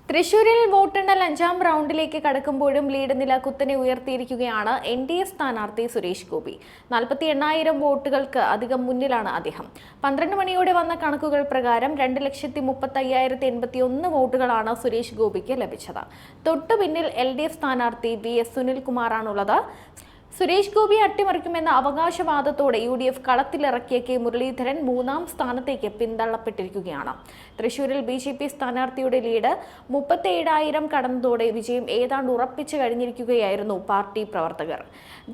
തൃശൂരിൽ വോട്ടെണ്ണൽ 5ാം റൗണ്ടിലേക്ക് കടക്കുമ്പോഴും ലീഡ് നില കുത്തനെ ഉയർത്തിയിരിക്കുകയാണ് NDA സ്ഥാനാർത്ഥി സുരേഷ് ഗോപി. 48,000 വോട്ടുകൾക്ക് അധികം മുന്നിലാണ് അദ്ദേഹം. 12 മണിയോടെ വന്ന കണക്കുകൾ പ്രകാരം 2,35,081 വോട്ടുകളാണ് സുരേഷ് ഗോപിക്ക് ലഭിച്ചത്. തൊട്ടു പിന്നിൽ LDF സ്ഥാനാർത്ഥി VS സുനിൽകുമാറാണുള്ളത്. സുരേഷ് ഗോപിയെ അട്ടിമറിക്കുമെന്ന അവകാശവാദത്തോടെ UDF കളത്തിലിറക്കിയ കെ മുരളീധരൻ 3ാം സ്ഥാനത്തേക്ക് പിന്തള്ളപ്പെട്ടിരിക്കുകയാണ്. തൃശൂരിൽ BJP സ്ഥാനാർത്ഥിയുടെ ലീഡ് 37,000 കടന്നതോടെ വിജയം ഏതാണ്ട് ഉറപ്പിച്ചു കഴിഞ്ഞിരിക്കുകയായിരുന്നു പാർട്ടി പ്രവർത്തകർ.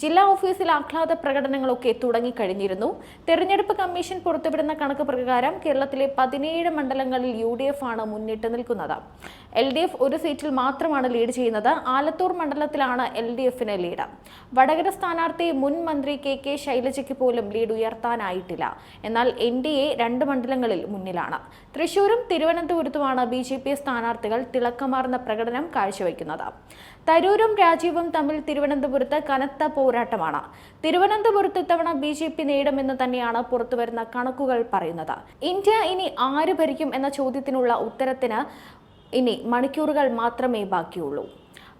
ജില്ലാ ഓഫീസിൽ ആഹ്ലാദ പ്രകടനങ്ങളൊക്കെ തുടങ്ങിക്കഴിഞ്ഞിരുന്നു. തെരഞ്ഞെടുപ്പ് കമ്മീഷൻ പുറത്തുവിടുന്ന കണക്ക് പ്രകാരം കേരളത്തിലെ 17 മണ്ഡലങ്ങളിൽ UDF ആണ് മുന്നിട്ട് നിൽക്കുന്നത്. LDF ഒരു സീറ്റിൽ മാത്രമാണ് ലീഡ് ചെയ്യുന്നത്. ആലത്തൂർ മണ്ഡലത്തിലാണ് LDF-ന് ലീഡ്. വടകര സ്ഥാനാർത്ഥി മുൻ മന്ത്രി KK ശൈലജയ്ക്ക് പോലും ലീഡ് ഉയർത്താനായിട്ടില്ല. എന്നാൽ NDA 2 മണ്ഡലങ്ങളിൽ മുന്നിലാണ്. തൃശൂരും തിരുവനന്തപുരത്തുമാണ് BJP സ്ഥാനാർത്ഥികൾ തിളക്കമാർന്ന പ്രകടനം കാഴ്ചവെക്കുന്നത്. തരൂരും രാജീവും തമ്മിൽ തിരുവനന്തപുരത്ത് കനത്ത പോരാട്ടമാണ്. തിരുവനന്തപുരത്ത് ഇത്തവണ BJP നേടുമെന്ന് തന്നെയാണ് പുറത്തുവരുന്ന കണക്കുകൾ പറയുന്നത്. ഇന്ത്യ ഇനി ആര് ഭരിക്കും എന്ന ചോദ്യത്തിനുള്ള ഉത്തരത്തിന് ഇനി മണിക്കൂറുകൾ മാത്രമേ ബാക്കിയുള്ളൂ.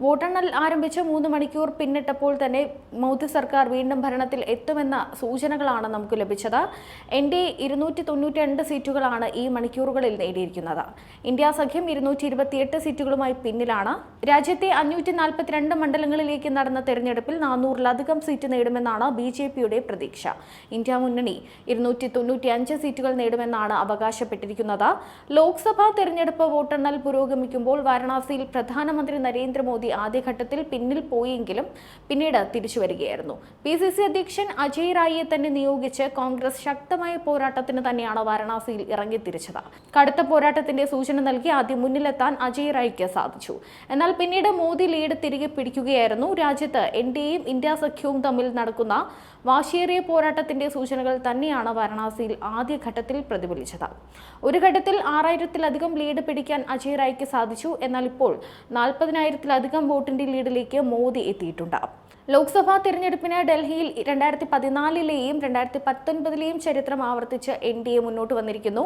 വോട്ടെണ്ണൽ ആരംഭിച്ച് 3 മണിക്കൂർ പിന്നിട്ടപ്പോൾ തന്നെ മോദി സർക്കാർ വീണ്ടും ഭരണത്തിൽ എത്തുമെന്ന സൂചനകളാണ് നമുക്ക് ലഭിച്ചത്. NDA 292 സീറ്റുകളാണ് ഈ മണിക്കൂറുകളിൽ നേടിയിരിക്കുന്നത്. ഇന്ത്യ സഖ്യം 228 സീറ്റുകളുമായി പിന്നിലാണ്. രാജ്യത്തെ 542 മണ്ഡലങ്ങളിലേക്ക് നടന്ന തെരഞ്ഞെടുപ്പിൽ 400-ലധികം സീറ്റ് നേടുമെന്നാണ് BJP-യുടെ പ്രതീക്ഷ. ഇന്ത്യ മുന്നണി 295 സീറ്റുകൾ നേടുമെന്നാണ് അവകാശപ്പെട്ടിരിക്കുന്നത്. ലോക്സഭാ തെരഞ്ഞെടുപ്പ് വോട്ടെണ്ണൽ പുരോഗമിക്കുമ്പോൾ വാരണാസിയിൽ പ്രധാനമന്ത്രി നരേന്ദ്രമോദി ആദ്യഘട്ടത്തിൽ പിന്നിൽ പോയെങ്കിലും പിന്നീട് തിരിച്ചു വരികയായിരുന്നു. PCC അധ്യക്ഷൻ അജയ് റായിയെ തന്നെ നിയോഗിച്ച് കോൺഗ്രസ് ശക്തമായ പോരാട്ടത്തിന് തന്നെയാണ് വാരണാസിയിൽ ഇറങ്ങിത്തിരിച്ചത്. കടുത്ത പോരാട്ടത്തിന്റെ സൂചന നൽകി ആദ്യം മുന്നിലെത്താൻ അജയ് റായിക്ക് സാധിച്ചു. എന്നാൽ പിന്നീട് മോദി ലീഡ് തിരികെ പിടിക്കുകയായിരുന്നു. രാജ്യത്ത് NDAയും ഇന്ത്യ സഖ്യവും തമ്മിൽ നടക്കുന്ന വാശിയേറിയ പോരാട്ടത്തിന്റെ സൂചനകൾ തന്നെയാണ് വാരണാസിയിൽ ആദ്യഘട്ടത്തിൽ പ്രതിഫലിച്ചത്. ഒരു ഘട്ടത്തിൽ 6,000-ലധികം ലീഡ് പിടിക്കാൻ അജയ് റായിക്ക് സാധിച്ചു. എന്നാൽ ഇപ്പോൾ 40,000-ലധികം വോട്ടിന്റെ ലീഡിലേക്ക് മോദി എത്തിയിട്ടുണ്ട്. ലോക്സഭാ തിരഞ്ഞെടുപ്പിന് ഡൽഹിയിൽ 2014-ലെയും 2019-ലെയും ചരിത്രം ആവർത്തിച്ച് NDA മുന്നോട്ട് വന്നിരിക്കുന്നു.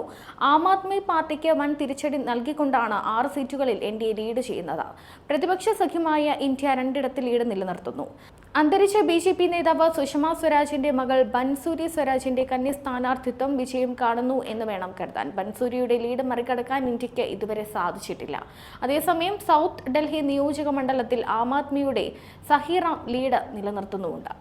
ആം ആദ്മി പാർട്ടിക്ക് വൻ തിരിച്ചടി നൽകിക്കൊണ്ടാണ് 6 സീറ്റുകളിൽ NDA ലീഡ് ചെയ്യുന്നത്. പ്രതിപക്ഷ സഖ്യമായ ഇന്ത്യ 2 ലീഡ് നിലനിർത്തുന്നു. അന്തരിച്ച BJP നേതാവ് സുഷമ സ്വരാജിന്റെ മകൾ ബൻസൂരി സ്വരാജിന്റെ കന്നി സ്ഥാനാർത്ഥിത്വം വിജയം കാണുന്നു എന്ന് വേണം കരുതാൻ. ബൻസൂരിയുടെ ലീഡ് മറികടക്കാൻ ഇന്ത്യക്ക് ഇതുവരെ സാധിച്ചിട്ടില്ല. അതേസമയം സൗത്ത് ഡൽഹി നിയോജക മണ്ഡലത്തിൽ ആം ആദ്മിയുടെ സഹീറാം ലീഡ് നിലനിർത്തുന്നുമുണ്ട്.